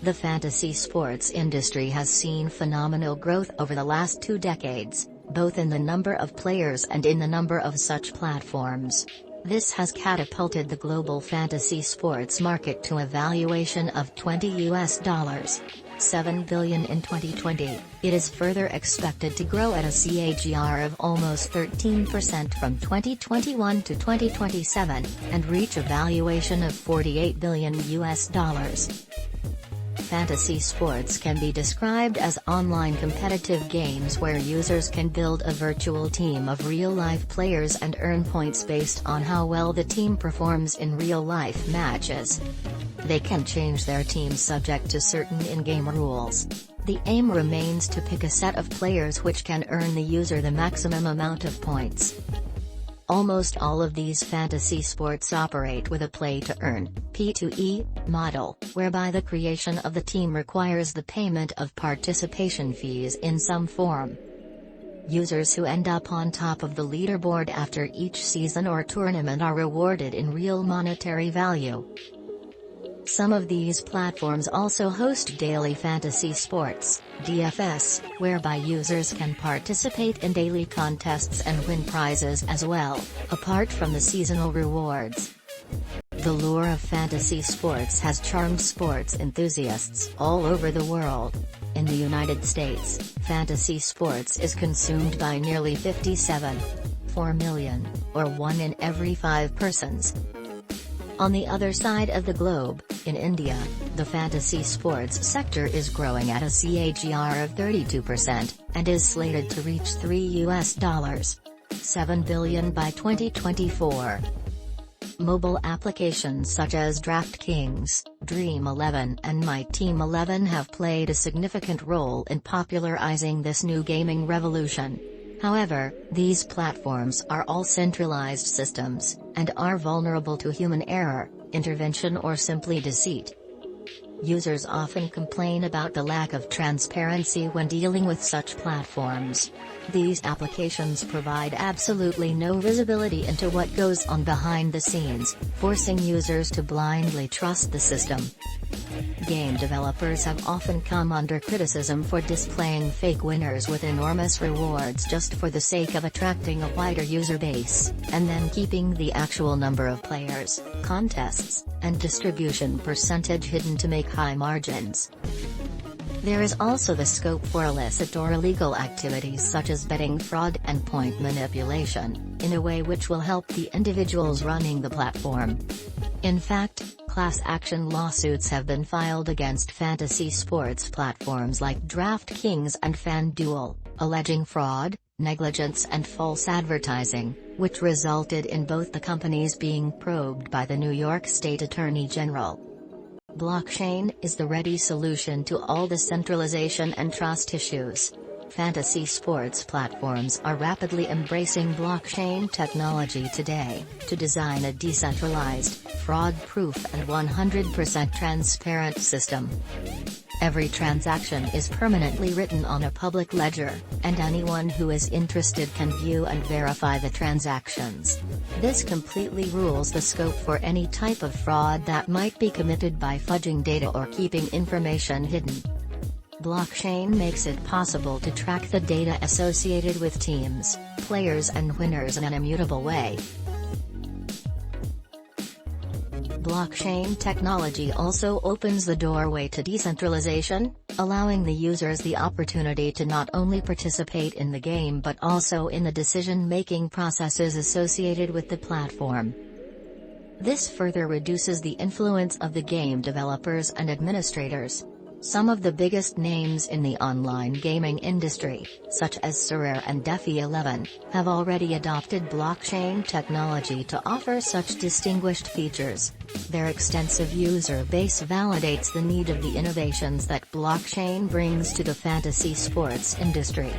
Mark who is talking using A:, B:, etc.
A: The fantasy sports industry has seen phenomenal growth over the last 2 decades, both in the number of players and in the number of such platforms. This has catapulted the global fantasy sports market to a valuation of $7 billion in 2020. It is further expected to grow at a CAGR of almost 13% from 2021 to 2027, and reach a valuation of $48 billion. Fantasy sports can be described as online competitive games where users can build a virtual team of real-life players and earn points based on how well the team performs in real-life matches. They can change their team subject to certain in-game rules. The aim remains to pick a set of players which can earn the user the maximum amount of points. Almost all of these fantasy sports operate with a play-to-earn (P2E) model, whereby the creation of the team requires the payment of participation fees in some form. Users who end up on top of the leaderboard after each season or tournament are rewarded in real monetary value. Some of these platforms also host daily fantasy sports, DFS, whereby users can participate in daily contests and win prizes as well, apart from the seasonal rewards. The lure of fantasy sports has charmed sports enthusiasts all over the world. In the United States, fantasy sports is consumed by nearly 57.4 million, or 1 in every 5 persons. On the other side of the globe, in India, the fantasy sports sector is growing at a CAGR of 32%, and is slated to reach $7 billion by 2024. Mobile applications such as DraftKings, Dream11 and MyTeam11 have played a significant role in popularizing this new gaming revolution. However, these platforms are all centralized systems, and are vulnerable to human error, intervention or simply deceit. Users often complain about the lack of transparency when dealing with such platforms. These applications provide absolutely no visibility into what goes on behind the scenes, forcing users to blindly trust the system. Game developers have often come under criticism for displaying fake winners with enormous rewards just for the sake of attracting a wider user base, and then keeping the actual number of players, contests, and distribution percentage hidden to make high margins. There is also the scope for illicit or illegal activities such as betting fraud and point manipulation, in a way which will help the individuals running the platform. In fact, class action lawsuits have been filed against fantasy sports platforms like DraftKings and FanDuel, alleging fraud, negligence and false advertising, which resulted in both the companies being probed by the New York State Attorney General. Blockchain is the ready solution to all the centralization and trust issues. Fantasy sports platforms are rapidly embracing blockchain technology today, to design a decentralized, fraud-proof and 100% transparent system. Every transaction is permanently written on a public ledger, and anyone who is interested can view and verify the transactions. This completely rules the scope for any type of fraud that might be committed by fudging data or keeping information hidden. Blockchain makes it possible to track the data associated with teams, players and winners in an immutable way. Blockchain technology also opens the doorway to decentralization, allowing the users the opportunity to not only participate in the game but also in the decision-making processes associated with the platform. This further reduces the influence of the game developers and administrators. Some of the biggest names in the online gaming industry, such as Sorare and Defi11, have already adopted blockchain technology to offer such distinguished features. Their extensive user base validates the need of the innovations that blockchain brings to the fantasy sports industry.